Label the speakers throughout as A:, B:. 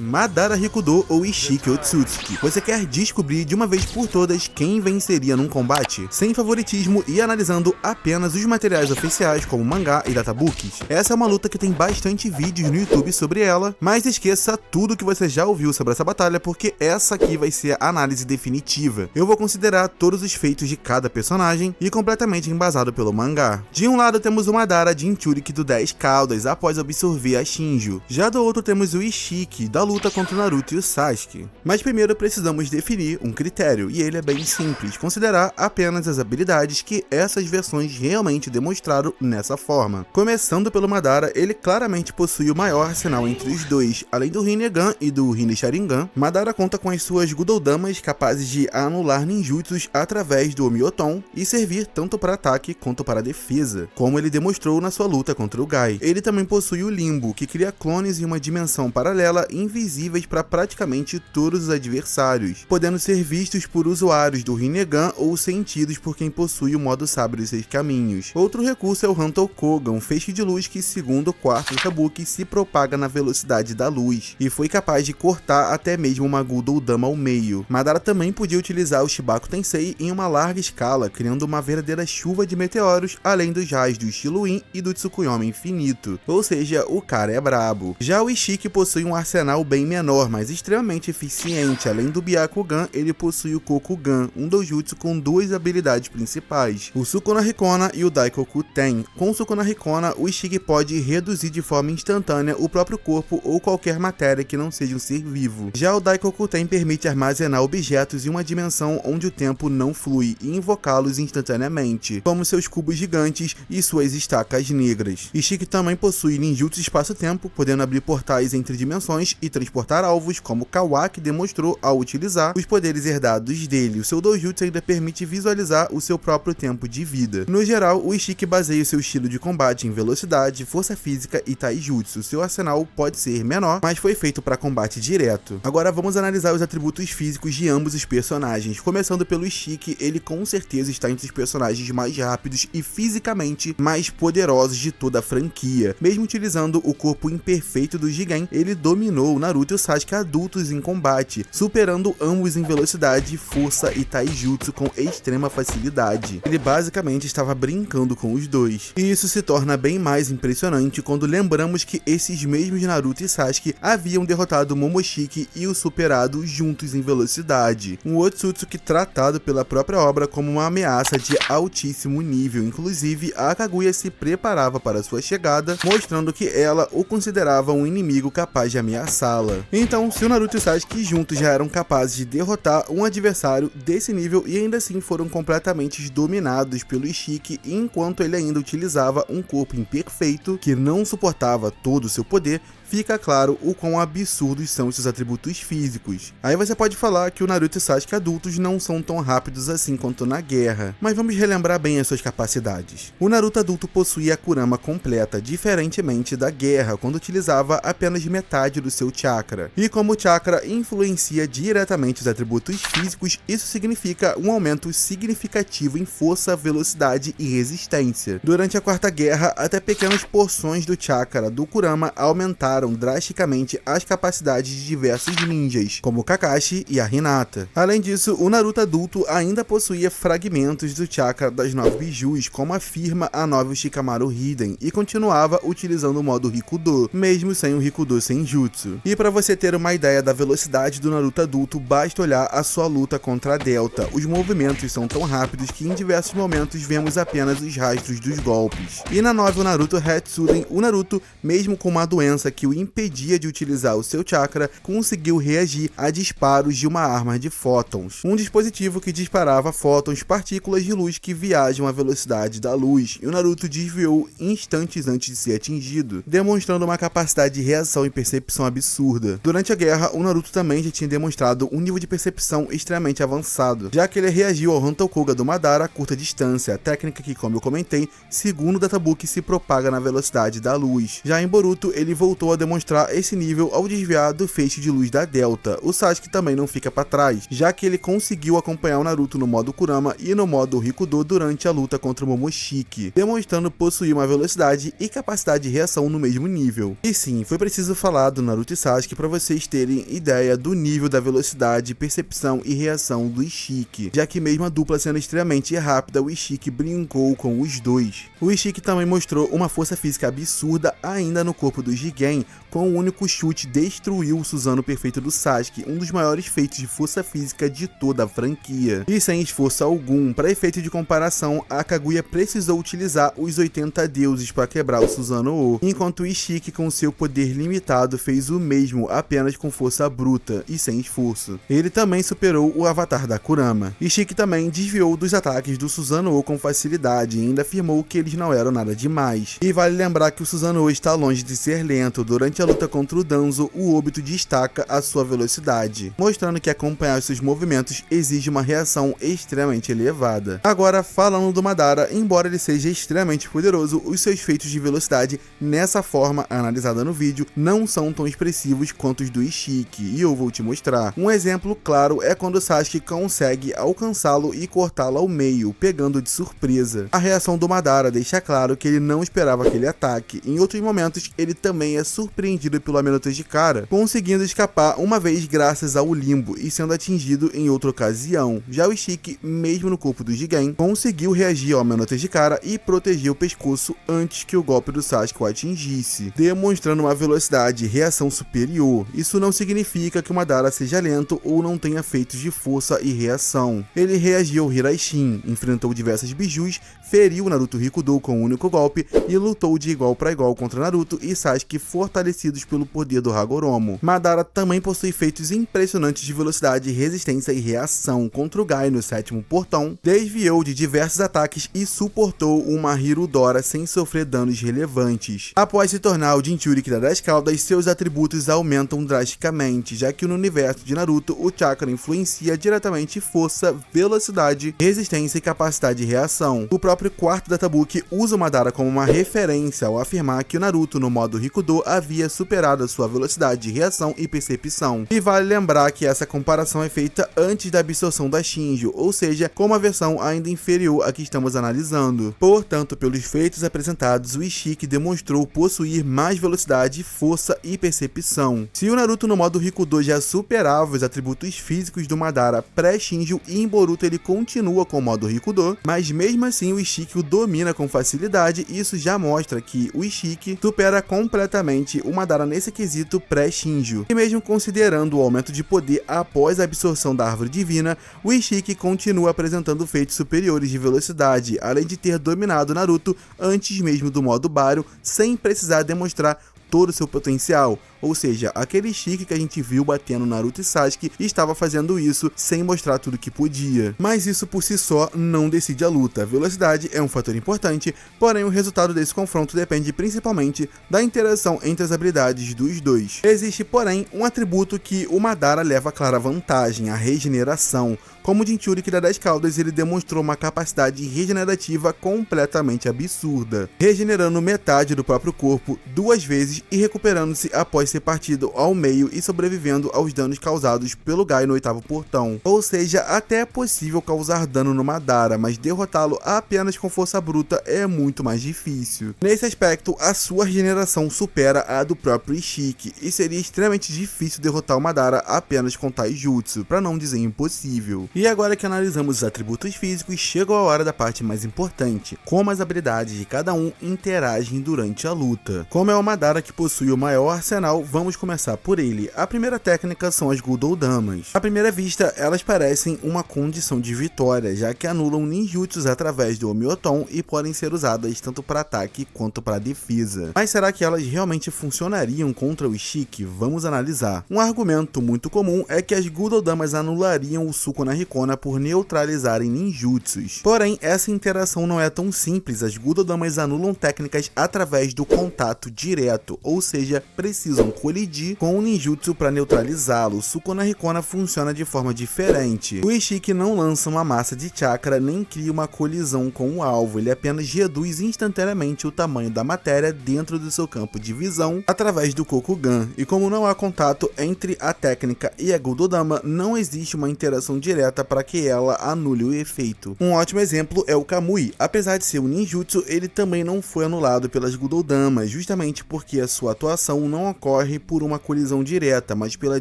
A: Madara Hikudo ou Ishiki Otsutsuki. Você quer descobrir de uma vez por todas quem venceria num combate? Sem favoritismo e analisando apenas os materiais oficiais como mangá e databooks. Essa é uma luta que tem bastante vídeos no YouTube sobre ela, mas esqueça tudo que você já ouviu sobre essa batalha, porque essa aqui vai ser a análise definitiva. Eu vou considerar todos os feitos de cada personagem e completamente embasado pelo mangá. De um lado temos o Madara Jinchuriki do 10 Caudas após absorver a Shinjo. Já do outro temos o Ishiki da luta contra o Naruto e o Sasuke. Mas primeiro precisamos definir um critério, e ele é bem simples, considerar apenas as habilidades que essas versões realmente demonstraram nessa forma. Começando pelo Madara, ele claramente possui o maior arsenal entre os dois, além do Rinnegan e do Rinne Sharingan. Madara conta com as suas Gudoudamas capazes de anular ninjutsus através do Omyoton e servir tanto para ataque quanto para defesa, como ele demonstrou na sua luta contra o Gai. Ele também possui o Limbo, que cria clones em uma dimensão paralela invisíveis para praticamente todos os adversários, podendo ser vistos por usuários do Rinnegan ou sentidos por quem possui o modo Sabre dos Seis Caminhos. Outro recurso é o Hantou Koga, um feixe de luz que, segundo o quarto Databooks, se propaga na velocidade da luz, e foi capaz de cortar até mesmo uma Gudoudama ao meio. Madara também podia utilizar o Shibaku Tensei em uma larga escala, criando uma verdadeira chuva de meteoros, além dos raios do Shiluin e do Tsukuyomi infinito, ou seja, o cara é brabo. Já o Ishiki possui um arsenal bem menor, mas extremamente eficiente. Além do Byakugan, ele possui o Kokugan, um doujutsu com duas habilidades principais, o Sukuna Hikona e o Daikoku Ten. Com o Sukuna Hikona, o Ishiki pode reduzir de forma instantânea o próprio corpo ou qualquer matéria que não seja um ser vivo. Já o Daikoku Ten permite armazenar objetos em uma dimensão onde o tempo não flui e invocá-los instantaneamente, como seus cubos gigantes e suas estacas negras. Ishiki também possui ninjutsu espaço-tempo, podendo abrir portais entre dimensões e transportar alvos, como Kawaki demonstrou ao utilizar os poderes herdados dele. O seu doujutsu ainda permite visualizar o seu próprio tempo de vida. No geral, o Ishiki baseia o seu estilo de combate em velocidade, força física e taijutsu. Seu arsenal pode ser menor, mas foi feito para combate direto. Agora vamos analisar os atributos físicos de ambos os personagens. Começando pelo Ishiki, ele com certeza está entre os personagens mais rápidos e fisicamente mais poderosos de toda a franquia. Mesmo utilizando o corpo imperfeito do Jigen, ele dominou o Naruto e o Sasuke adultos em combate, superando ambos em velocidade, força e taijutsu com extrema facilidade. Ele basicamente estava brincando com os dois. E isso se torna bem mais impressionante quando lembramos que esses mesmos Naruto e Sasuke haviam derrotado Momoshiki e o superado juntos em velocidade. Um Otsutsuki tratado pela própria obra como uma ameaça de altíssimo nível. Inclusive, a Kaguya se preparava para sua chegada, mostrando que ela o considerava um inimigo capaz de ameaçá-la. Então, se o Naruto e o Sasuke juntos já eram capazes de derrotar um adversário desse nível e ainda assim foram completamente dominados pelo Ishiki, enquanto ele ainda utilizava um corpo imperfeito que não suportava todo o seu poder, fica claro o quão absurdos são seus atributos físicos. Aí você pode falar que o Naruto e o Sasuke adultos não são tão rápidos assim quanto na guerra, mas vamos relembrar bem as suas capacidades. O Naruto adulto possuía a Kurama completa, diferentemente da guerra, quando utilizava apenas metade do seu chakra. E como o chakra influencia diretamente os atributos físicos, isso significa um aumento significativo em força, velocidade e resistência. Durante a Quarta Guerra, até pequenas porções do chakra do Kurama aumentaram drasticamente as capacidades de diversos ninjas, como Kakashi e a Hinata. Além disso, o Naruto adulto ainda possuía fragmentos do chakra das 9 bijus, como afirma a novel Shikamaru Hiden, e continuava utilizando o modo Hikudo, mesmo sem o Hikudo Senjutsu. E para você ter uma ideia da velocidade do Naruto adulto, basta olhar a sua luta contra a Delta. Os movimentos são tão rápidos que em diversos momentos vemos apenas os rastros dos golpes. E na novel Naruto Hetsuden, o Naruto, mesmo com uma doença que o impedia de utilizar o seu chakra, conseguiu reagir a disparos de uma arma de fótons, um dispositivo que disparava fótons, partículas de luz que viajam à velocidade da luz, e o Naruto desviou instantes antes de ser atingido, demonstrando uma capacidade de reação e percepção absurda. Durante a guerra, o Naruto também já tinha demonstrado um nível de percepção extremamente avançado, já que ele reagiu ao Hantou Koga do Madara a curta distância, técnica que, como eu comentei, segundo o Databook, se propaga na velocidade da luz. Já em Boruto, ele voltou a demonstrar esse nível ao desviar do feixe de luz da Delta. O Sasuke também não fica para trás, já que ele conseguiu acompanhar o Naruto no modo Kurama e no modo Rikudo durante a luta contra o Momoshiki, demonstrando possuir uma velocidade e capacidade de reação no mesmo nível. E sim, foi preciso falar do Naruto e Sasuke para vocês terem ideia do nível da velocidade, percepção e reação do Ishiki, já que mesmo a dupla sendo extremamente rápida, o Ishiki brincou com os dois. O Ishiki também mostrou uma força física absurda ainda no corpo do Jigen, com um único chute destruiu o Susanoo perfeito do Sasuke, um dos maiores feitos de força física de toda a franquia. E sem esforço algum, para efeito de comparação, a Kaguya precisou utilizar os 80 deuses para quebrar o Susanoo, enquanto o Ishiki com seu poder limitado fez o mesmo apenas com força bruta e sem esforço. Ele também superou o avatar da Kurama. Ishiki também desviou dos ataques do Susanoo com facilidade e ainda afirmou que eles não eram nada demais. E vale lembrar que o Susanoo está longe de ser lento. Durante a luta contra o Danzo, o Obito destaca a sua velocidade, mostrando que acompanhar seus movimentos exige uma reação extremamente elevada. Agora, falando do Madara, embora ele seja extremamente poderoso, os seus feitos de velocidade nessa forma analisada no vídeo não são tão expressivos quanto os do Ishiki, e eu vou te mostrar. Um exemplo claro é quando Sasuke consegue alcançá-lo e cortá-lo ao meio, pegando de surpresa. A reação do Madara deixa claro que ele não esperava aquele ataque. Em outros momentos, ele também é surpreendido pelo Amenote de cara, conseguindo escapar uma vez graças ao limbo e sendo atingido em outra ocasião. Já o Ishiki, mesmo no corpo do Jigen, conseguiu reagir ao Amenote de cara e proteger o pescoço antes que o golpe do Sasuke o atingisse, demonstrando uma velocidade e reação superior. Isso não significa que o Madara seja lento ou não tenha feitos de força e reação. Ele reagiu ao Hiraishin, enfrentou diversas bijus, feriu Naruto Rikudo com um único golpe e lutou de igual para igual contra Naruto e Sasuke, fortalecidos pelo poder do Hagoromo. Madara também possui feitos impressionantes de velocidade, resistência e reação. Contra o Gai no 7º portão, desviou de diversos ataques e suportou uma Hirudora sem sofrer danos relevantes. Após se tornar o Jinchuriki das Caudas, seus atributos aumentam drasticamente, já que no universo de Naruto o chakra influencia diretamente força, velocidade, resistência e capacidade de reação. O próprio quarto Databook usa o Madara como uma referência ao afirmar que o Naruto no modo Rikudo havia superado a sua velocidade de reação e percepção. E vale lembrar que essa comparação é feita antes da absorção da Shinjo, ou seja, com uma versão ainda inferior à que estamos analisando. Portanto, pelos feitos apresentados, o Ishiki demonstrou possuir mais velocidade, força e percepção. Se o Naruto no modo Rikudo já superava os atributos físicos do Madara pré-Shinjo, e em Boruto ele continua com o modo Rikudo, mas mesmo assim o Ishiki o domina com facilidade. Isso já mostra que o Ishiki supera completamente o Madara nesse quesito pré-Shinjo. E mesmo considerando o aumento de poder após a absorção da árvore divina, o Ishiki continua apresentando feitos superiores de velocidade, além de ter dominado Naruto antes mesmo do modo Baryo, sem precisar demonstrar todo o seu potencial. Ou seja, aquele Ishiki que a gente viu batendo Naruto e Sasuke estava fazendo isso sem mostrar tudo que podia. Mas isso por si só não decide a luta. A velocidade é um fator importante, porém o resultado desse confronto depende principalmente da interação entre as habilidades dos dois. Existe, porém, um atributo que o Madara leva clara vantagem, a regeneração. Como o Jinchuriki das Caudas, ele demonstrou uma capacidade regenerativa completamente absurda, regenerando metade do próprio corpo 2 vezes e recuperando-se após ser partido ao meio e sobrevivendo aos danos causados pelo Gai no 8º portão. Ou seja, até é possível causar dano no Madara, mas derrotá-lo apenas com força bruta é muito mais difícil. Nesse aspecto, a sua regeneração supera a do próprio Ishiki, e seria extremamente difícil derrotar o Madara apenas com Taijutsu, para não dizer impossível. E agora que analisamos os atributos físicos, chegou a hora da parte mais importante: como as habilidades de cada um interagem durante a luta. Como é o Madara que possui o maior arsenal, vamos começar por ele. A primeira técnica são as Gudoudamas. À primeira vista, elas parecem uma condição de vitória, já que anulam ninjutsus através do Omyoton e podem ser usadas tanto para ataque quanto para defesa. Mas será que elas realmente funcionariam contra o Ishiki? Vamos analisar. Um argumento muito comum é que as Gudoudamas anulariam o Sukuna Hikona por neutralizarem ninjutsus. Porém, essa interação não é tão simples. As Gudoudamas anulam técnicas através do contato direto, ou seja, precisam colidir com o ninjutsu para neutralizá-lo. O Sukuna Hikona funciona de forma diferente. O Ishiki não lança uma massa de chakra nem cria uma colisão com o alvo, ele apenas reduz instantaneamente o tamanho da matéria dentro do seu campo de visão através do Kokugan, e como não há contato entre a técnica e a Gudodama, não existe uma interação direta para que ela anule o efeito. Um ótimo exemplo é o Kamui. Apesar de ser um ninjutsu, ele também não foi anulado pelas Gudodamas, justamente porque a sua atuação não ocorre por uma colisão direta, mas pela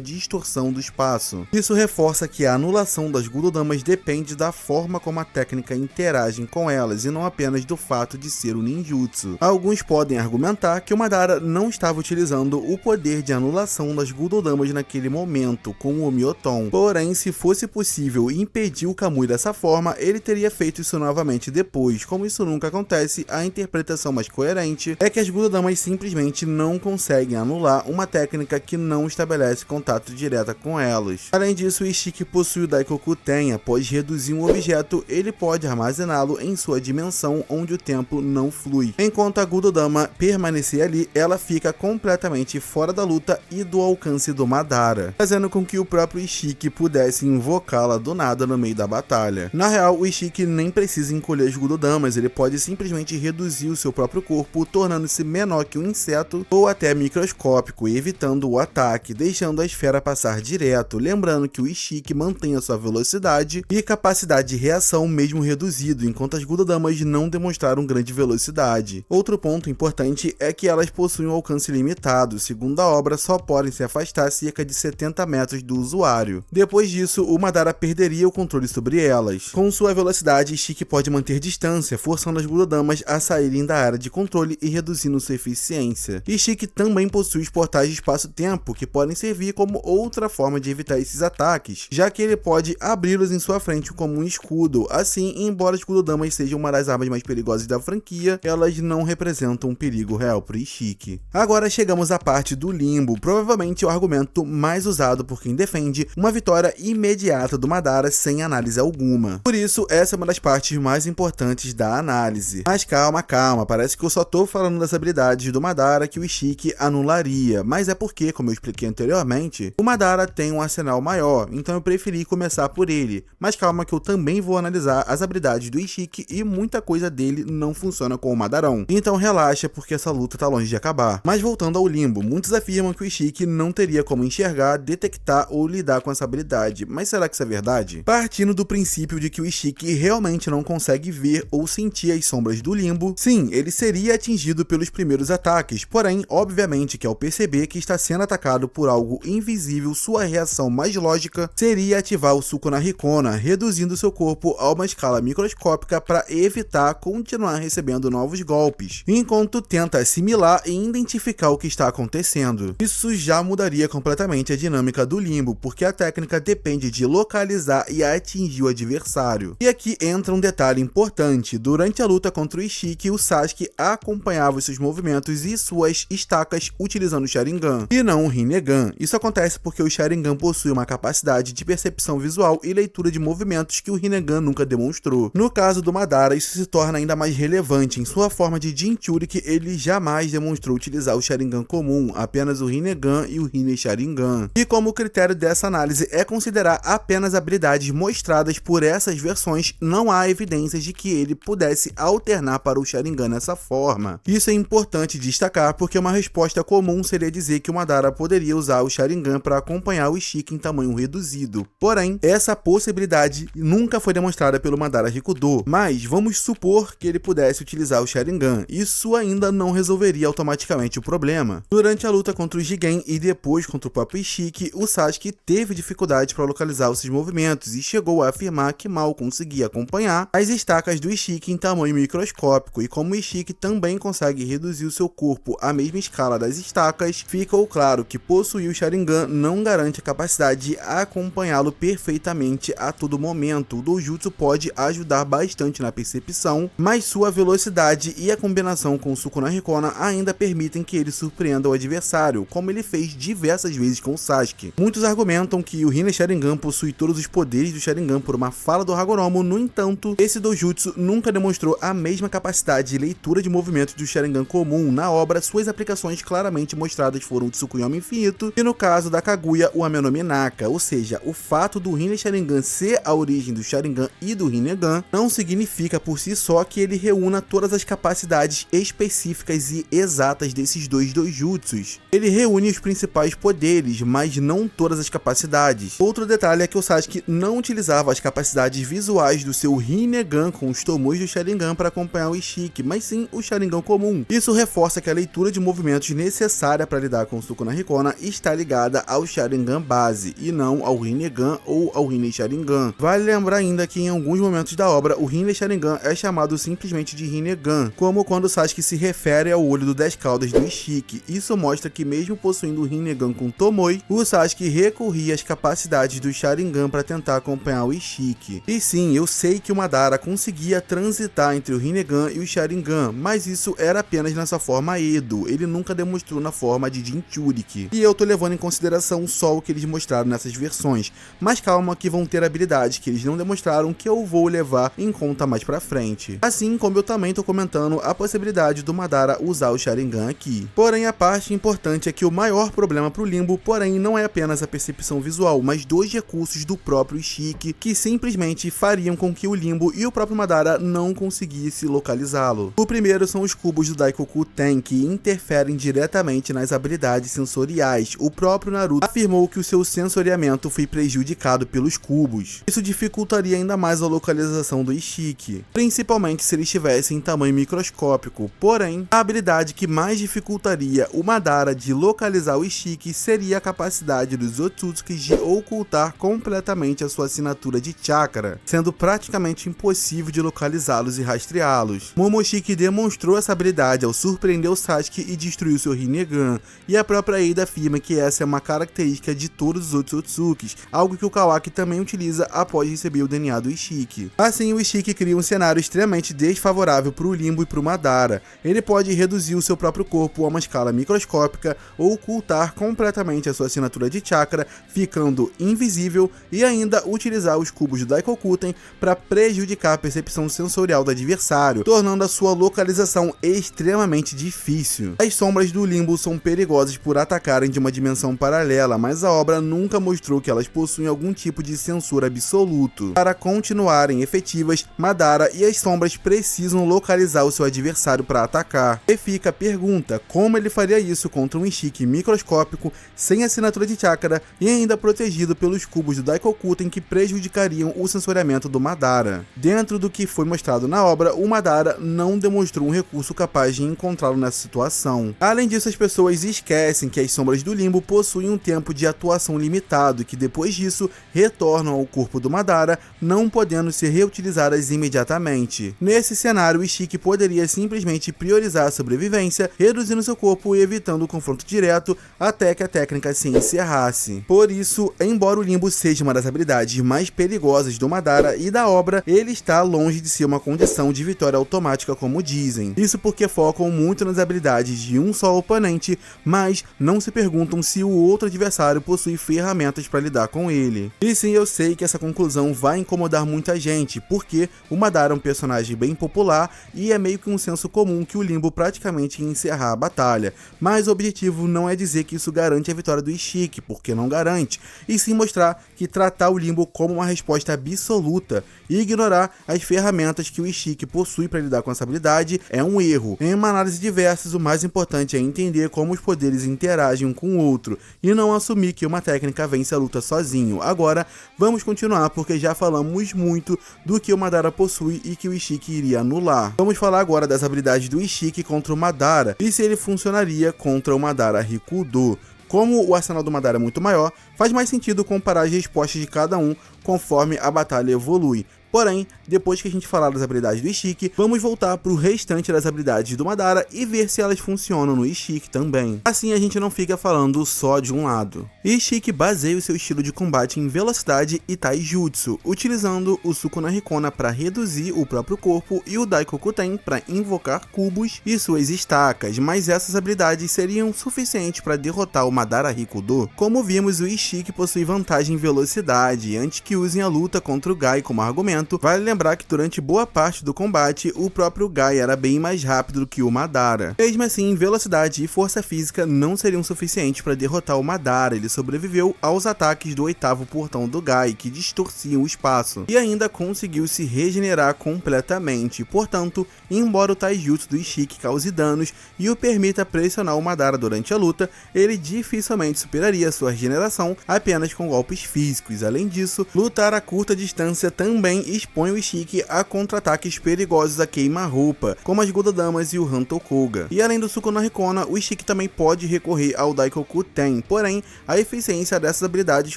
A: distorção do espaço. Isso reforça que a anulação das Gudodamas depende da forma como a técnica interage com elas, e não apenas do fato de ser um ninjutsu. Alguns podem argumentar que o Madara não estava utilizando o poder de anulação das Gudodamas naquele momento, com o Myoton. Porém, se fosse possível impedir o Kamui dessa forma, ele teria feito isso novamente depois. Como isso nunca acontece, a interpretação mais coerente é que as Gudodamas simplesmente não conseguem anular uma técnica que não estabelece contato direto com elas. Além disso, o Ishiki possui o Daikoku Ten. Após reduzir um objeto, ele pode armazená-lo em sua dimensão onde o tempo não flui. Enquanto a Gudodama permanecer ali, ela fica completamente fora da luta e do alcance do Madara, fazendo com que o próprio Ishiki pudesse invocá-la do nada no meio da batalha. Na real, o Ishiki nem precisa encolher as Gudodamas, ele pode simplesmente reduzir o seu próprio corpo, tornando-se menor que um inseto ou até microscópico, evitando o ataque, deixando a esfera passar direto. Lembrando que o Ishiki mantém a sua velocidade e capacidade de reação mesmo reduzido, enquanto as Gudodamas não demonstraram grande velocidade. Outro ponto importante é que elas possuem um alcance limitado. Segundo a obra, só podem se afastar cerca de 70 metros do usuário. Depois disso, o Madara perderia o controle sobre elas. Com sua velocidade, Ishiki pode manter distância, forçando as Gudodamas a saírem da área de controle e reduzindo sua eficiência. Ishiki também possui os portais de espaço-tempo, que podem servir como outra forma de evitar esses ataques, já que ele pode abri-los em sua frente como um escudo. Assim, embora as Gudodamas sejam uma das armas mais perigosas da franquia, elas não representam um perigo real para Ishiki. Agora chegamos à parte do limbo, provavelmente o argumento mais usado por quem defende uma vitória imediata do Madara sem análise alguma. Por isso, essa é uma das partes mais importantes da análise. Mas calma, parece que eu só tô falando das habilidades do Madara que o Ishiki anularia, mas é porque, como eu expliquei anteriormente, o Madara tem um arsenal maior, então eu preferi começar por ele. Mas calma que eu também vou analisar as habilidades do Ishiki e muita coisa dele não funciona com o Madarão. Então relaxa, porque essa luta tá longe de acabar. Mas voltando ao limbo, muitos afirmam que o Ishiki não teria como enxergar, detectar ou lidar com essa habilidade. Mas será que isso é verdade? Partindo do princípio de que o Ishiki realmente não consegue ver ou sentir as sombras do limbo, sim, ele seria atingido pelos primeiros ataques, porém, obviamente que ao perceber que está sendo atacado por algo invisível, sua reação mais lógica seria ativar o Sukuna Hikona, reduzindo seu corpo a uma escala microscópica para evitar continuar recebendo novos golpes, enquanto tenta assimilar e identificar o que está acontecendo. Isso já mudaria completamente a dinâmica do limbo, porque a técnica depende de localizar e atingir o adversário. E aqui entra um detalhe importante: durante a luta contra o Ishiki, o Sasuke acompanhava os seus movimentos e suas estacas utilizando o Sharingan, e não o Rinnegan. Isso acontece porque o Sharingan possui uma capacidade de percepção visual e leitura de movimentos que o Rinnegan nunca demonstrou. No caso do Madara, isso se torna ainda mais relevante. Em sua forma de Jinchuriki, ele jamais demonstrou utilizar o Sharingan comum, apenas o Rinnegan e o Rinne Sharingan. E como o critério dessa análise é considerar apenas habilidades mostradas por essas versões, não há evidências de que ele pudesse alternar para o Sharingan dessa forma. Isso é importante destacar porque uma resposta comum seria dizer que o Madara poderia usar o Sharingan para acompanhar o Ishiki em tamanho reduzido. Porém, essa possibilidade nunca foi demonstrada pelo Madara Hikudo, mas vamos supor que ele pudesse utilizar o Sharingan. Isso ainda não resolveria automaticamente o problema. Durante a luta contra o Jigen e depois contra o próprio Ishiki, o Sasuke teve dificuldade para localizar os seus movimentos e chegou a afirmar que mal conseguia acompanhar as estacas do Ishiki em tamanho microscópico, e como o Ishiki também consegue reduzir o seu corpo à mesma escala das estacas, ficou claro que possuir o Sharingan não garante a capacidade de acompanhá-lo perfeitamente a todo momento. O Dojutsu pode ajudar bastante na percepção, mas sua velocidade e a combinação com o Sukuna Hikona ainda permitem que ele surpreenda o adversário, como ele fez diversas vezes com o Sasuke. Muitos argumentam que o Rinne Sharingan possui todos os poderes do Sharingan por uma fala do Hagoromo. No entanto, esse Dojutsu nunca demonstrou a mesma capacidade de leitura de movimentos do Sharingan comum. Na obra, suas aplicações claramente mostradas foram o Tsukuyomi Infinito e no caso da Kaguya, o Amenominaka, ou seja, o fato do Rinnegan Sharingan ser a origem do Sharingan e do Rinnegan não significa por si só que ele reúna todas as capacidades específicas e exatas desses dois doujutsus. Ele reúne os principais poderes, mas não todas as capacidades. Outro detalhe é que o Sasuke não utilizava as capacidades visuais do seu Rinnegan com os Tomoes do Sharingan para acompanhar o Ishiki, mas sim o Sharingan comum. Isso reforça que a leitura de movimentos necessária para lidar com o Sukuna Hikona está ligada ao Sharingan base, e não ao Rinnegan ou ao Rinne Sharingan. Vale lembrar ainda que em alguns momentos da obra, o Rinne Sharingan é chamado simplesmente de Rinnegan, como quando o Sasuke se refere ao olho do 10 caudas do Ishiki. Isso mostra que mesmo possuindo o Rinnegan com Tomoe, o Sasuke recorria às capacidades do Sharingan para tentar acompanhar o Ishiki. E sim, eu sei que o Madara conseguia transitar entre o Rinnegan e o Sharingan, mas isso era apenas nessa forma Edo, ele nunca demonstrou na forma de Jinchuriki. E eu tô levando em consideração só o que eles mostraram nessas versões, mas calma que vão ter habilidades que eles não demonstraram que eu vou levar em conta mais pra frente. Assim como eu também tô comentando a possibilidade do Madara usar o Sharingan aqui. Porém, a parte importante é que o maior problema pro Limbo, porém, não é apenas a percepção visual, mas dois recursos do próprio Ishiki que simplesmente fariam com que o Limbo e o próprio Madara não conseguissem localizá-lo. O primeiro são os cubos do Daikoku Ten, que interferem diretamente nas habilidades sensoriais. O próprio Naruto afirmou que o seu sensoriamento foi prejudicado pelos cubos. Isso dificultaria ainda mais a localização do Ishiki, principalmente se ele estivesse em tamanho microscópico. Porém, a habilidade que mais dificultaria o Madara de localizar o Ishiki seria a capacidade dos Otsutsuki de ocultar completamente a sua assinatura de chakra, sendo praticamente impossível de localizá-los e rastreá-los. Momoshiki demonstrou essa habilidade ao surpreender o Sasuke e destruir o seu Rinnegan, e a própria Eida afirma que essa é uma característica de todos os outros Otsukis, algo que o Kawaki também utiliza após receber o DNA do Ishiki. Assim, o Ishiki cria um cenário extremamente desfavorável para o Limbo e para o Madara. Ele pode reduzir o seu próprio corpo a uma escala microscópica ou ocultar completamente a sua assinatura de chakra, ficando invisível, e ainda utilizar os cubos do Daikokuten para prejudicar a percepção sensorial do adversário, tornando a sua localização extremamente difícil. As sombras do Limbo são perigosas por atacarem de uma dimensão paralela, mas a obra nunca mostrou que elas possuem algum tipo de censura absoluto. Para continuarem efetivas, Madara e as sombras precisam localizar o seu adversário para atacar. E fica a pergunta, como ele faria isso contra um Ishiki microscópico, sem assinatura de chakra e ainda protegido pelos cubos do Daikokuten que prejudicariam o sensoriamento do Madara. Dentro do que foi mostrado na obra, o Madara não demonstrou um recurso capaz de encontrá-lo nessa situação. Além disso, as pessoas esquecem que as sombras do Limbo possuem um tempo de atuação limitado e que depois disso retornam ao corpo do Madara, não podendo ser reutilizadas imediatamente. Nesse cenário, o Ishiki poderia simplesmente priorizar a sobrevivência, reduzindo seu corpo e evitando o confronto direto até que a técnica se encerrasse. Por isso, embora o Limbo seja uma das habilidades mais perigosas do Madara e da obra, ele está longe de ser uma condição de vitória automática como dizem. Isso porque focam muito nas habilidades de um só oponente, mas não se perguntam se o outro adversário possui ferramentas para lidar com ele. E sim, eu sei que essa conclusão vai incomodar muita gente, porque o Madara é um personagem bem popular e é meio que um senso comum que o Limbo praticamente ia encerrar a batalha, mas o objetivo não é dizer que isso garante a vitória do Ishiki, porque não garante, e sim mostrar que tratar o Limbo como uma resposta absoluta e ignorar as ferramentas que o Ishiki possui para lidar com essa habilidade é um erro. Em uma análise diversa, o mais importante é entender como os poderes interagem um com o outro e não assumir que uma técnica vence a luta sozinho. Agora, vamos continuar porque já falamos muito do que o Madara possui e que o Ishiki iria anular. Vamos falar agora das habilidades do Ishiki contra o Madara e se ele funcionaria contra o Madara Rikudo. Como o arsenal do Madara é muito maior, faz mais sentido comparar as respostas de cada um conforme a batalha evolui. Porém, depois que a gente falar das habilidades do Ishiki, vamos voltar para o restante das habilidades do Madara e ver se elas funcionam no Ishiki também. Assim a gente não fica falando só de um lado. Ishiki baseia o seu estilo de combate em velocidade e taijutsu, utilizando o Sukuna Hikona para reduzir o próprio corpo e o Daikokuten para invocar cubos e suas estacas, mas essas habilidades seriam suficientes para derrotar o Madara Rikudo. Como vimos, o Ishiki possui vantagem em velocidade, antes que usem a luta contra o Gai como argumento, momento, vale lembrar que durante boa parte do combate, o próprio Guy era bem mais rápido do que o Madara. Mesmo assim, velocidade e força física não seriam suficientes para derrotar o Madara. Ele sobreviveu aos ataques do 8º portão do Guy, que distorciam o espaço, e ainda conseguiu se regenerar completamente. Portanto, embora o taijutsu do Ishiki cause danos e o permita pressionar o Madara durante a luta, ele dificilmente superaria sua regeneração apenas com golpes físicos. Além disso, lutar a curta distância também expõe o Ishiki a contra-ataques perigosos a queima-roupa, como as Gododamas e o Hantokuga. E além do Suku no Hikona, o Ishiki também pode recorrer ao Daikoku Ten, porém, a eficiência dessas habilidades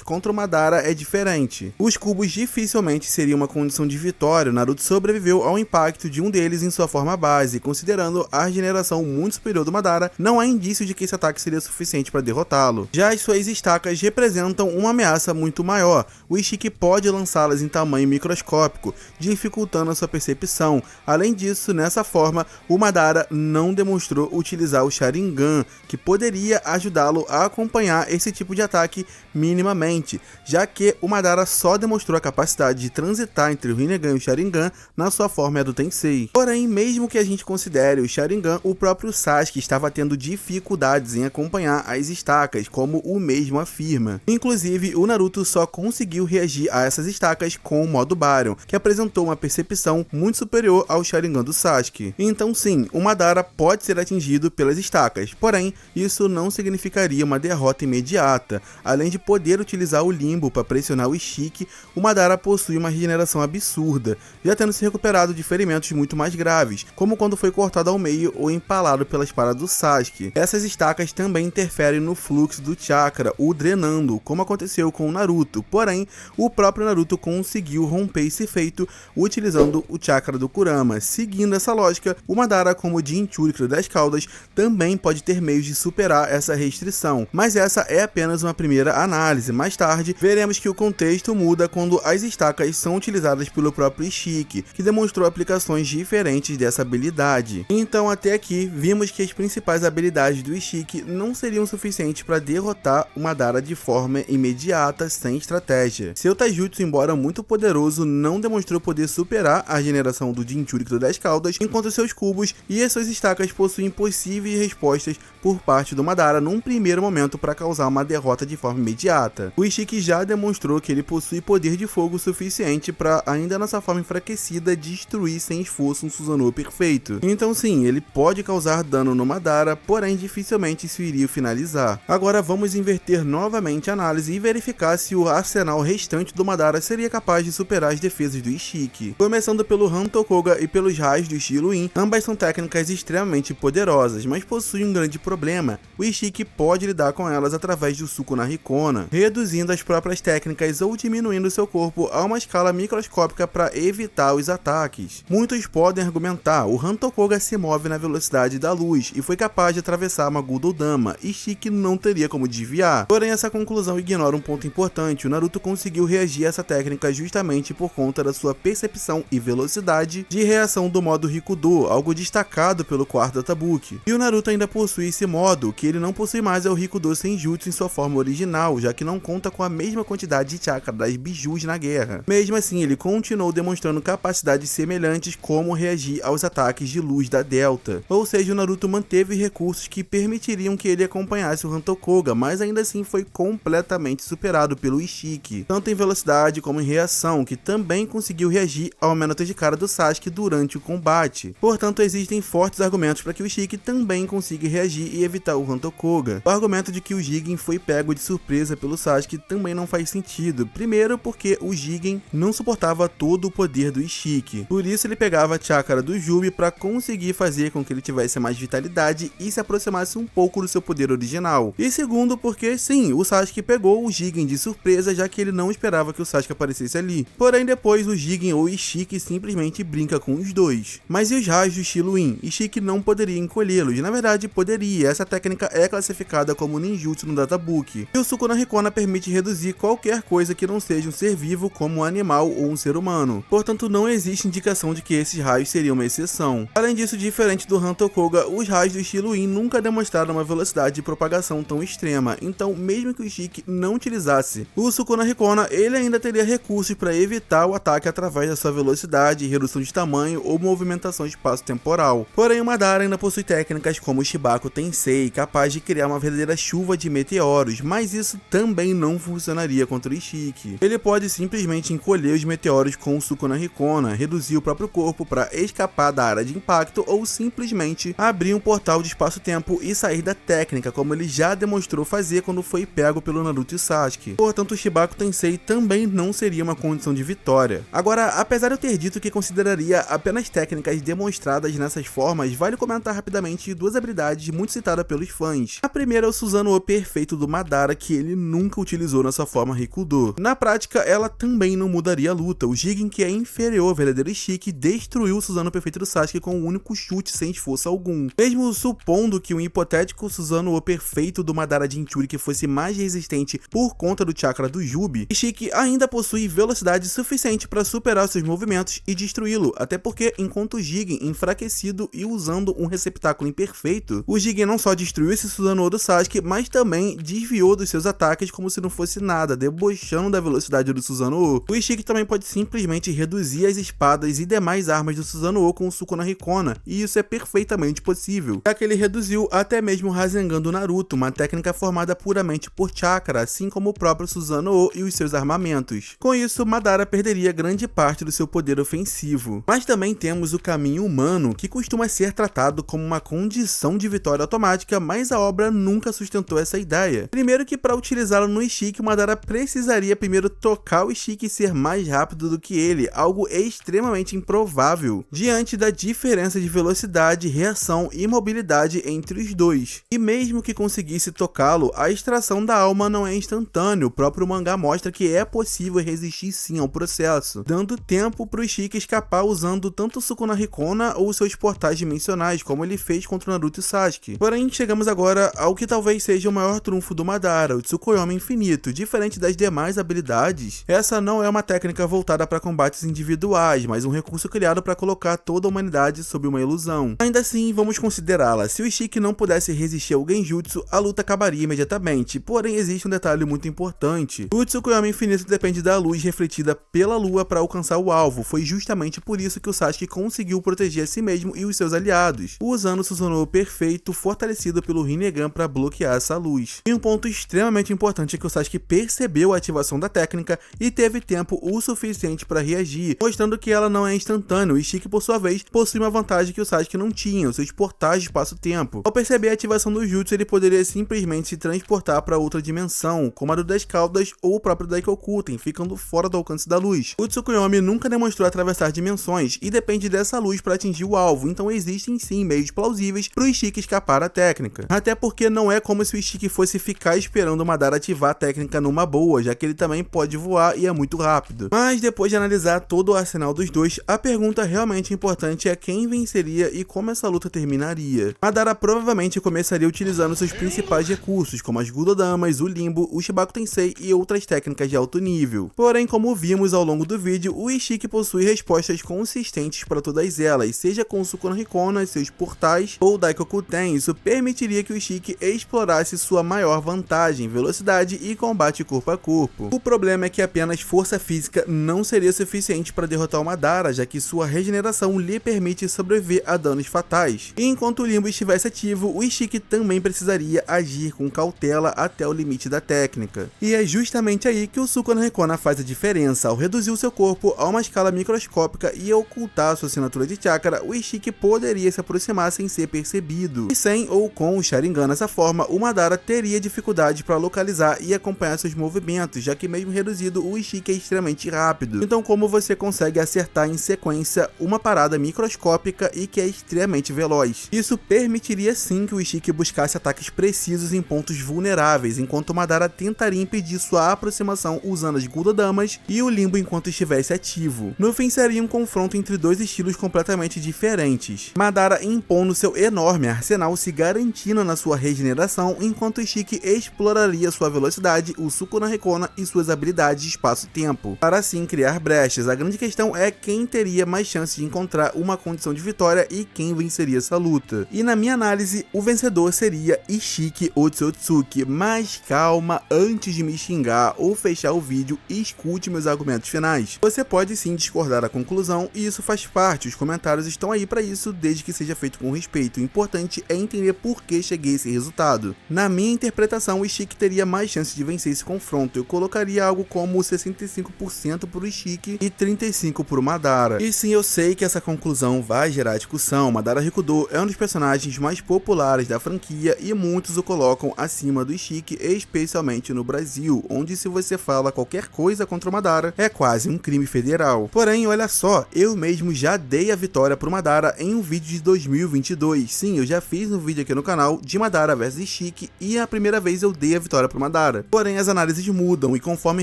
A: contra o Madara é diferente. Os cubos dificilmente seriam uma condição de vitória. O Naruto sobreviveu ao impacto de um deles em sua forma base. Considerando a regeneração muito superior do Madara, não há indício de que esse ataque seria suficiente para derrotá-lo. Já as suas estacas representam uma ameaça muito maior. O Ishiki pode lançá-las em tamanho microscópico, dificultando a sua percepção. Além disso, nessa forma, o Madara não demonstrou utilizar o Sharingan, que poderia ajudá-lo a acompanhar esse tipo de ataque minimamente, já que o Madara só demonstrou a capacidade de transitar entre o Rinnegan e o Sharingan na sua forma Edo Tensei. Porém, mesmo que a gente considere o Sharingan, o próprio Sasuke estava tendo dificuldades em acompanhar as estacas, como o mesmo afirma. Inclusive, o Naruto só conseguiu reagir a essas estacas com o modo Baryon, que apresentou uma percepção muito superior ao Sharingan do Sasuke. Então sim, o Madara pode ser atingido pelas estacas, porém, isso não significaria uma derrota imediata. Além de poder utilizar o limbo para pressionar o Ishiki, o Madara possui uma regeneração absurda, já tendo se recuperado de ferimentos muito mais graves, como quando foi cortado ao meio ou empalado pela espada do Sasuke. Essas estacas também interferem no fluxo do chakra, o drenando, como aconteceu com o Naruto, porém, o próprio Naruto conseguiu romper esse efeito utilizando o chakra do Kurama. Seguindo essa lógica, o Madara, como o Jinchuriki das Caudas, também pode ter meios de superar essa restrição, mas essa é apenas uma primeira análise. Mais tarde, veremos que o contexto muda quando as estacas são utilizadas pelo próprio Ishiki, que demonstrou aplicações diferentes dessa habilidade. Então, até aqui, vimos que as principais habilidades do Ishiki não seriam suficientes para derrotar o Madara de forma imediata, sem estratégia. Seu taijutsu, embora muito poderoso, não demonstrou poder superar a regeneração do Jinchuriki das Caudas, enquanto seus cubos e as suas estacas possuem possíveis respostas por parte do Madara num primeiro momento para causar uma derrota de forma imediata. O Ishiki já demonstrou que ele possui poder de fogo suficiente para, ainda nessa forma enfraquecida, destruir sem esforço um Susanoo perfeito. Então sim, ele pode causar dano no Madara, porém dificilmente isso iria finalizar. Agora vamos inverter novamente a análise e verificar se o arsenal restante do Madara seria capaz de superar as defesas do Ishiki. Começando pelo Hantokuga e pelos raios do estilo In, ambas são técnicas extremamente poderosas, mas possuem um grande problema. O Ishiki pode lidar com elas através do Suku no Hikona, reduzindo as próprias técnicas ou diminuindo seu corpo a uma escala microscópica para evitar os ataques. Muitos podem argumentar, o Hantokuga se move na velocidade da luz e foi capaz de atravessar uma Gododama, e Ishiki não teria como desviar. Porém, essa conclusão ignora um ponto importante. O Naruto conseguiu reagir a essa técnica justamente por conta da sua percepção e velocidade de reação do modo Rikudo, algo destacado pelo quarto Databuki. E o Naruto ainda possui esse modo, que ele não possui mais é o Rikudo Senjutsu em sua forma original, já que não conta com a mesma quantidade de chakra das bijus na guerra. Mesmo assim, ele continuou demonstrando capacidades semelhantes como reagir aos ataques de luz da Delta. Ou seja, o Naruto manteve recursos que permitiriam que ele acompanhasse o Hantokuga, mas ainda assim foi completamente superado pelo Ishiki, tanto em velocidade como em reação, que também conseguiu reagir ao aumento de cara do Sasuke durante o combate. Portanto, existem fortes argumentos para que o Ishiki também consiga reagir e evitar o Hantokuga. O argumento de que o Jigen foi pego de surpresa pelo Sasuke também não faz sentido. Primeiro, porque o Jigen não suportava todo o poder do Ishiki, por isso ele pegava a chakra do Jubi para conseguir fazer com que ele tivesse mais vitalidade e se aproximasse um pouco do seu poder original. E segundo, porque sim, o Sasuke pegou o Jigen de surpresa, já que ele não esperava que o Sasuke aparecesse ali. Porém, depois o Jigen ou Ishiki simplesmente brinca com os dois. Mas e os raios do estilo In? Ishiki não poderia encolhê-los. Na verdade, poderia. Essa técnica é classificada como ninjutsu no Databuki. E o Suku no Hikona permite reduzir qualquer coisa que não seja um ser vivo, como um animal ou um ser humano. Portanto, não existe indicação de que esses raios seriam uma exceção. Além disso, diferente do Hantokuga, os raios do estilo In nunca demonstraram uma velocidade de propagação tão extrema. Então, mesmo que o Ishiki não utilizasse o Suku no Hikona, ele ainda teria recursos para evitar o o ataque através da sua velocidade, redução de tamanho ou movimentação espaço-temporal. Porém, o Madara ainda possui técnicas como o Shibaku Tensei, capaz de criar uma verdadeira chuva de meteoros, mas isso também não funcionaria contra o Ishiki. Ele pode simplesmente encolher os meteoros com o Sukuna Hikona, reduzir o próprio corpo para escapar da área de impacto ou simplesmente abrir um portal de espaço-tempo e sair da técnica, como ele já demonstrou fazer quando foi pego pelo Naruto e Sasuke. Portanto, o Shibaku Tensei também não seria uma condição de vitória. Agora, apesar de eu ter dito que consideraria apenas técnicas demonstradas nessas formas, vale comentar rapidamente duas habilidades muito citadas pelos fãs. A primeira é o Susanoo perfeito do Madara, que ele nunca utilizou na sua forma Rikudo. Na prática, ela também não mudaria a luta. O Jigen, que é inferior ao verdadeiro Ishiki, destruiu o Susanoo perfeito do Sasuke com um único chute sem esforço algum. Mesmo supondo que um hipotético Susanoo perfeito do Madara Jinchuriki fosse mais resistente por conta do chakra do Jubi, Ishiki ainda possui velocidade suficiente para superar seus movimentos e destruí-lo, até porque enquanto o Jigen, enfraquecido e usando um receptáculo imperfeito, o Jigen não só destruiu esse Susanoo do Sasuke, mas também desviou dos seus ataques como se não fosse nada, debochando da velocidade do Susanoo. O Ishiki também pode simplesmente reduzir as espadas e demais armas do Susanoo com o Sukuna Hikona, e isso é perfeitamente possível, já que ele reduziu até mesmo o Rasengan do Naruto, uma técnica formada puramente por chakra, assim como o próprio Susanoo e os seus armamentos. Com isso, Madara perderia grande parte do seu poder ofensivo. Mas também temos o caminho humano, que costuma ser tratado como uma condição de vitória automática, mas a obra nunca sustentou essa ideia. Primeiro que para utilizá-lo no Ishiki, o Madara precisaria primeiro tocar o Ishiki e ser mais rápido do que ele, algo extremamente improvável, diante da diferença de velocidade, reação e mobilidade entre os dois. E mesmo que conseguisse tocá-lo, a extração da alma não é instantânea. O próprio mangá mostra que é possível resistir sim ao processo, dando tempo para o Ishiki escapar usando tanto o Sukuna Hikona ou seus portais dimensionais, como ele fez contra o Naruto e Sasuke. Porém, chegamos agora ao que talvez seja o maior trunfo do Madara, o Tsukuyomi Infinito. Diferente das demais habilidades, essa não é uma técnica voltada para combates individuais, mas um recurso criado para colocar toda a humanidade sob uma ilusão. Ainda assim, vamos considerá-la. Se o Ishiki não pudesse resistir ao Genjutsu, a luta acabaria imediatamente. Porém, existe um detalhe muito importante. O Tsukuyomi Infinito depende da luz refletida pela lua para alcançar o alvo. Foi justamente por isso que o Sasuke conseguiu proteger a si mesmo e os seus aliados, usando o Susanoo perfeito fortalecido pelo Rinnegan para bloquear essa luz. E um ponto extremamente importante é que o Sasuke percebeu a ativação da técnica e teve tempo o suficiente para reagir, mostrando que ela não é instantânea. O Ishiki, por sua vez, possui uma vantagem que o Sasuke não tinha, os seus portais de espaço-tempo. Ao perceber a ativação do Jutsu, ele poderia simplesmente se transportar para outra dimensão, como a do 10 Caudas ou o próprio Daikokuten, ficando fora do alcance da luz. O Tsukuyomi nunca demonstrou atravessar dimensões e depende dessa luz para atingir o alvo, então existem sim meios plausíveis para o Ishiki escapar da técnica. Até porque não é como se o Ishiki fosse ficar esperando o Madara ativar a técnica numa boa, já que ele também pode voar e é muito rápido. Mas depois de analisar todo o arsenal dos dois, a pergunta realmente importante é quem venceria e como essa luta terminaria. Madara provavelmente começaria utilizando seus principais recursos, como as Gudodamas, o Limbo, o Shibaku Tensei e outras técnicas de alto nível. Porém, como vimos ao longo do vídeo, o Ishiki possui respostas consistentes para todas elas, seja com o Sukuna Hikona, seus portais ou Daikokuten. Isso permitiria que o Ishiki explorasse sua maior vantagem, velocidade e combate corpo a corpo. O problema é que apenas força física não seria suficiente para derrotar o Madara, já que sua regeneração lhe permite sobreviver a danos fatais. E enquanto o Limbo estivesse ativo, o Ishiki também precisaria agir com cautela até o limite da técnica. E é justamente aí que o Sukuna Hikona faz a diferença. Ao reduzir o seu corpo a uma escala microscópica e ocultar sua assinatura de chakra, o Ishiki poderia se aproximar sem ser percebido. E sem ou com o Sharingan dessa forma, o Madara teria dificuldade para localizar e acompanhar seus movimentos, já que mesmo reduzido, o Ishiki é extremamente rápido. Então como você consegue acertar em sequência uma parada microscópica e que é extremamente veloz? Isso permitiria sim que o Ishiki buscasse ataques precisos em pontos vulneráveis, enquanto o Madara tentaria impedir sua aproximação usando as Gudodamas e o Limbo enquanto estivesse ativo. No fim, seria um confronto entre dois estilos completamente diferentes. Madara impondo seu enorme arsenal, se garantindo na sua regeneração, enquanto Ishiki exploraria sua velocidade, o Sukuna Hikona e suas habilidades de espaço-tempo, para assim criar brechas. A grande questão é quem teria mais chance de encontrar uma condição de vitória e quem venceria essa luta. E na minha análise, o vencedor seria Ishiki Otsutsuki. Mas calma, antes de me xingar ou fechar o vídeo, escute meus argumentos finais. fenomenais. Você pode sim discordar da conclusão e isso faz parte, os comentários estão aí para isso desde que seja feito com respeito. O importante é entender por que cheguei a esse resultado. Na minha interpretação, o Isshiki teria mais chance de vencer esse confronto. Eu colocaria algo como 65% pro Isshiki e 35% pro Madara. E sim, eu sei que essa conclusão vai gerar discussão. Madara Rikudo é um dos personagens mais populares da franquia e muitos o colocam acima do Isshiki, especialmente no Brasil, onde se você fala qualquer coisa contra o Madara, é quase um crime federal. Porém, olha só, eu mesmo já dei a vitória pro Madara em um vídeo de 2022. Sim, eu já fiz um vídeo aqui no canal de Madara vs Isshiki e a primeira vez eu dei a vitória pro Madara. Porém, as análises mudam e conforme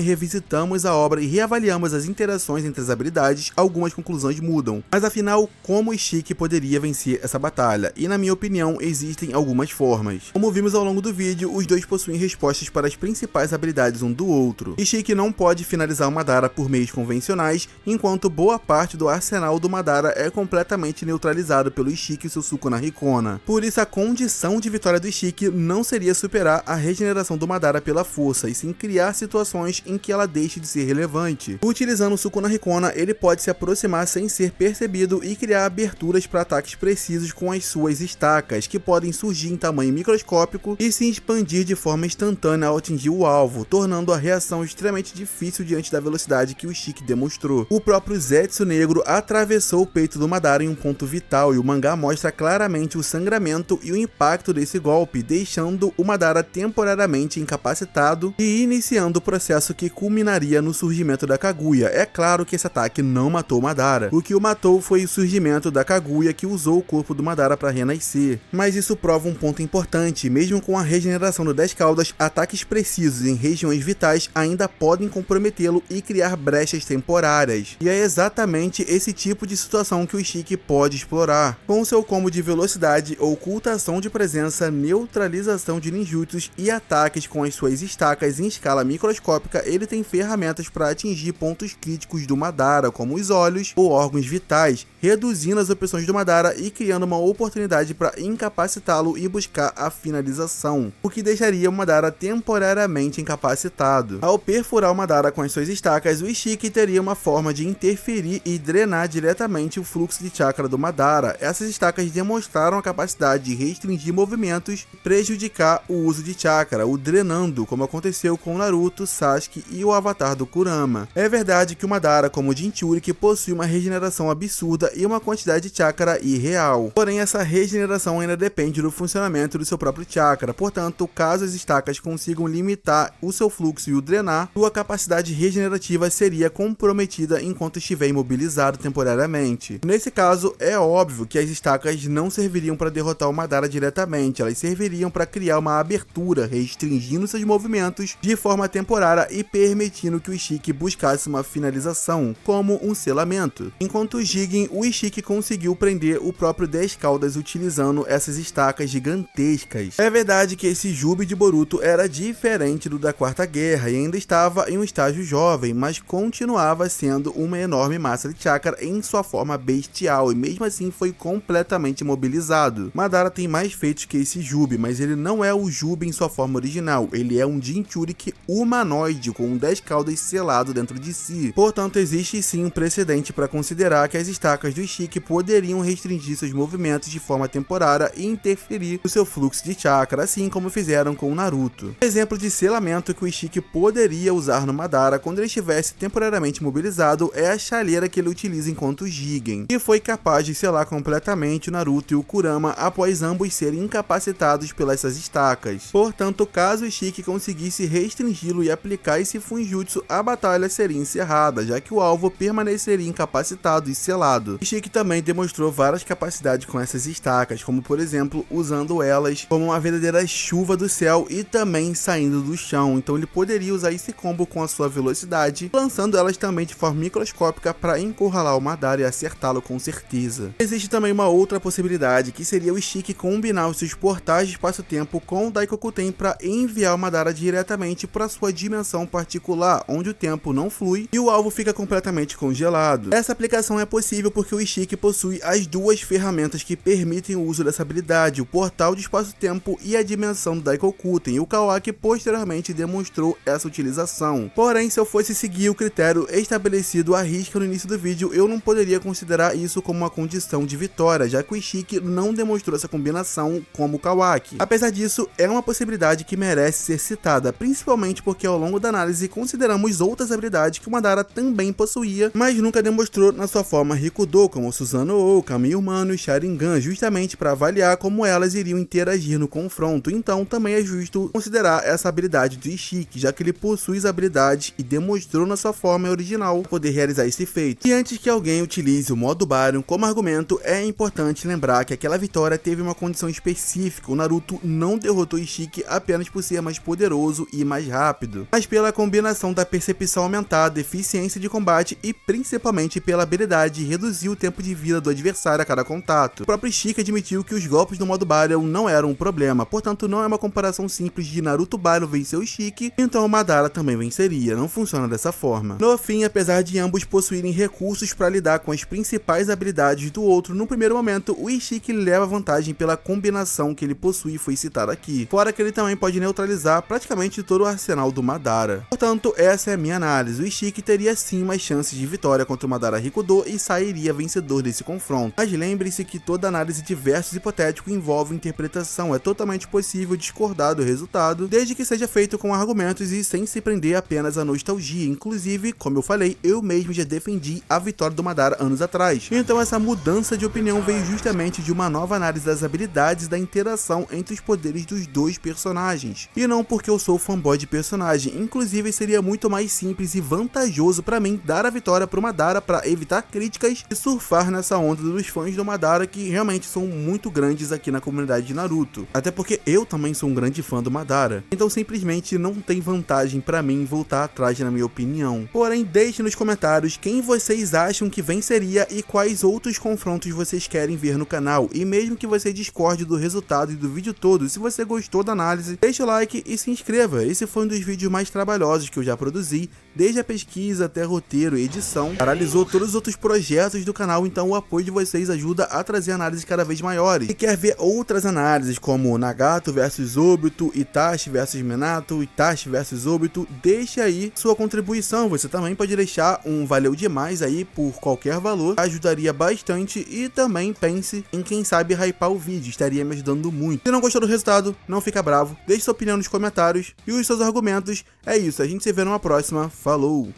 A: revisitamos a obra e reavaliamos as interações entre as habilidades, algumas conclusões mudam. Mas afinal, como Isshiki poderia vencer essa batalha? E na minha opinião, existem algumas formas. Como vimos ao longo do vídeo, os dois possuem respostas para as principais habilidades um do outro. Isshiki não pode finalizar o Madara por meios convencionais, enquanto boa parte do arsenal do Madara é completamente neutralizado pelo Isshiki e seu Sukuna Hikona. Por isso, a condição de vitória do Isshiki não seria superar a regeneração do Madara pela força, e sim criar situações em que ela deixe de ser relevante. Utilizando o Sukuna Hikona, ele pode se aproximar sem ser percebido e criar aberturas para ataques precisos com as suas estacas, que podem surgir em tamanho microscópico e se expandir de forma instantânea ao atingir o alvo, tornando a reação extremamente difícil diante da velocidade que o Isshiki demonstrou. O próprio Zetsu Negro atravessou o peito do Madara em um ponto vital e o mangá mostra claramente o sangramento e o impacto desse golpe, deixando o Madara temporariamente incapacitado e iniciando o processo que culminaria no surgimento da Kaguya. É claro que esse ataque não matou o Madara. O que o matou foi o surgimento da Kaguya, que usou o corpo do Madara para renascer. Mas isso prova um ponto importante: mesmo com a regeneração do 10 caudas, ataques precisos em regiões vitais ainda podem comprometê-lo e criar brechas temporárias. E é exatamente esse tipo de situação que o Isshiki pode explorar. Com seu combo de velocidade, ocultação de presença, neutralização de ninjutsus e ataques com as suas estacas em escala microscópica, ele tem ferramentas para atingir pontos críticos do Madara, como os olhos ou órgãos vitais, reduzindo as opções do Madara e criando uma oportunidade para incapacitá-lo e buscar a finalização, o que deixaria o Madara temporariamente incapacitado. Ao perfurar o Madara com as suas estacas, o Isshiki teria uma forma de interferir e drenar diretamente o fluxo de chakra do Madara. Essas estacas demonstraram a capacidade de restringir movimentos e prejudicar o uso de chakra, o drenando, como aconteceu com Naruto, Sasuke e o avatar do Kurama. É verdade que o Madara, como o Jinchuriki, possui uma regeneração absurda e uma quantidade de chakra irreal. Porém, essa regeneração ainda depende do funcionamento do seu próprio chakra. Portanto, caso as estacas consigam limitar o seu fluxo e o drenar, sua capacidade regenerativa seria comprometida enquanto estiver imobilizado temporariamente. Nesse caso, é óbvio que as estacas não serviriam para derrotar o Madara diretamente, elas serviriam para criar uma abertura, restringindo seus movimentos de forma temporária e permitindo que o Isshiki buscasse uma finalização, como um selamento. Enquanto o Jigen, o Isshiki conseguiu prender o próprio 10 caudas utilizando essas estacas gigantescas. É verdade que esse Jubi de Boruto era diferente do da Quarta Guerra e ainda estava em um estágio jovem, mas continuava sendo uma enorme massa de chakra em sua forma bestial e mesmo assim foi completamente imobilizado. Madara tem mais feitos que esse Jubi, mas ele não é o Jubi em sua forma original, ele é um Jinchuriki humanoide com 10 caudas selado dentro de si. Portanto, existe sim um precedente para considerar que as estacas do Isshiki poderiam restringir seus movimentos de forma temporária e interferir no seu fluxo de chakra, assim como fizeram com o Naruto. Exemplo de selamento que o Isshiki poderia usar no Madara quando ele estivesse temporariamente imobilizado é a chaleira que ele utiliza enquanto Jigen, que foi capaz de selar completamente o Naruto e o Kurama após ambos serem incapacitados pelas suas estacas. Portanto, caso o Isshiki conseguisse restringi-lo e aplicar esse Funjutsu, a batalha seria encerrada, já que o alvo permaneceria incapacitado e selado. Isshiki também demonstrou várias capacidades com essas estacas, como por exemplo, usando elas como uma verdadeira chuva do céu e também saindo do chão, então ele poderia usar esse combo com a sua velocidade, lançando elas também de forma microscópica para encurralar o Madara e acertá-lo com certeza. Existe também uma outra possibilidade, que seria o Isshiki combinar os seus portais de espaço-tempo com o Daikokuten para enviar o Madara diretamente para sua dimensão particular, onde o tempo não flui e o alvo fica completamente congelado. Essa aplicação é possível porque o Isshiki possui as duas ferramentas que permitem o uso dessa habilidade, o portal de espaço-tempo e a dimensão do Daikokuten, e o Kawaki posteriormente demonstrou essa utilização. Porém, se eu fosse seguir o critério critério estabelecido à risca no início do vídeo, eu não poderia considerar isso como uma condição de vitória, já que o Ishiki não demonstrou essa combinação como o Kawaki. Apesar disso, é uma possibilidade que merece ser citada, principalmente porque ao longo da análise consideramos outras habilidades que o Madara também possuía, mas nunca demonstrou na sua forma Rikudo, como o Susanoo, Kami Humano e Sharingan, justamente para avaliar como elas iriam interagir no confronto. Então também é justo considerar essa habilidade do Ishiki, já que ele possui as habilidades e demonstrou na sua forma original poder realizar esse feito. E antes que alguém utilize o modo Baryon como argumento, é importante lembrar que aquela vitória teve uma condição específica. O Naruto não derrotou Ishiki apenas por ser mais poderoso e mais rápido, mas pela combinação da percepção aumentada, eficiência de combate e principalmente pela habilidade de reduzir o tempo de vida do adversário a cada contato. O próprio Ishiki admitiu que os golpes do modo Baryon não eram um problema, portanto não é uma comparação simples de Naruto Baryon vencer o Ishiki, então o Madara também venceria, não funciona dessa forma. No fim, apesar de ambos possuírem recursos para lidar com as principais habilidades do outro, no primeiro momento o Ishiki leva vantagem pela combinação que ele possui e foi citada aqui, fora que ele também pode neutralizar praticamente todo o arsenal do Madara. Portanto, essa é a minha análise. O Ishiki teria sim mais chances de vitória contra o Madara Rikudo e sairia vencedor desse confronto. Mas lembre-se que toda análise de versus hipotético envolve interpretação, é totalmente possível discordar do resultado, desde que seja feito com argumentos e sem se prender apenas à nostalgia. Inclusive, como eu falei, eu mesmo já defendi a vitória do Madara anos atrás. Então essa mudança de opinião veio justamente de uma nova análise das habilidades da interação entre os poderes dos dois personagens, e não porque eu sou fanboy de personagem. Inclusive seria muito mais simples e vantajoso para mim dar a vitória pro Madara para evitar críticas e surfar nessa onda dos fãs do Madara, que realmente são muito grandes aqui na comunidade de Naruto, até porque eu também sou um grande fã do Madara, então simplesmente não tem vantagem para mim voltar atrás na minha opinião. Porém, deixe nos comentários quem vocês acham que venceria e quais outros confrontos vocês querem ver no canal, e mesmo que você discorde do resultado e do vídeo todo, se você gostou da análise, deixa o like e se inscreva. Esse foi um dos vídeos mais trabalhosos que eu já produzi, desde a pesquisa até roteiro e edição, paralisou todos os outros projetos do canal, então o apoio de vocês ajuda a trazer análises cada vez maiores. Se quer ver outras análises como Nagato vs Obito, Itachi vs Minato, Itachi vs Obito, deixe aí sua contribuição. Você também pode deixar um valeu demais aí por qualquer valor, ajudaria bastante, e também pense em quem sabe hypar o vídeo, estaria me ajudando muito. Se não gostou do resultado, não fica bravo, deixe sua opinião nos comentários e os seus argumentos. É isso, a gente se vê numa próxima, falou!